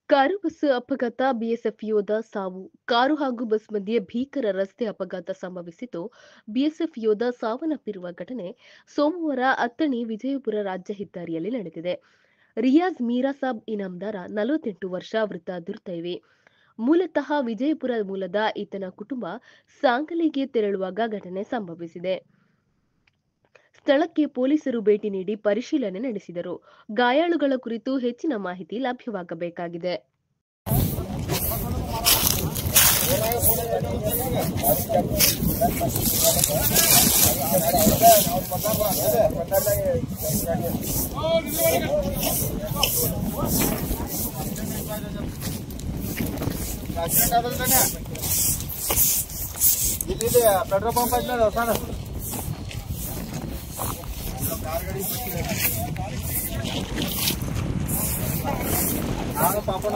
Car bus ಅಪಘಾತ BSF ಯೋಧ ಸಾವು. ಕಾರು ಹಾಗೂ ಬಸ್ ಮಧ್ಯೆ ಭೀಕರ ರಸ್ತೆ ಅಪಘಾತ ಸಂಭವಿಸಿದ್ದು, ಬಿಎಸ್ಎಫ್ ಯೋಧ ಸಾವನ್ನಪ್ಪಿರುವ ಘಟನೆ ಸೋಮವಾರ ಅತ್ತಣಿ ವಿಜಯಪುರ ರಾಜ್ಯ ಹೆದ್ದಾರಿಯಲ್ಲಿ ನಡೆದಿದೆ. ರಿಯಾಜ್ ಮೀರಾಸಾಬ್ ಇನಾಮದಾರ 48 ವರ್ಷ ವೃತ್ತ ದುರ್ದೈವಿ. ಮೂಲತಃ ವಿಜಯಪುರ ಮೂಲದ ಈತನ ಕುಟುಂಬ ಸಾಂಗಲಿಗೆ ತೆರಳುವಾಗ ಘಟನೆ ಸಂಭವಿಸಿದೆ. ಸ್ಥಳಕ್ಕೆ ಪೊಲೀಸರು ಭೇಟಿ ನೀಡಿ ಪರಿಶೀಲನೆ ನಡೆಸಿದರು. ಗಾಯಾಳುಗಳ ಕುರಿತು ಹೆಚ್ಚಿನ ಮಾಹಿತಿ ಲಭ್ಯವಾಗಬೇಕಾಗಿದೆ. पेट्रोल पंप पापड़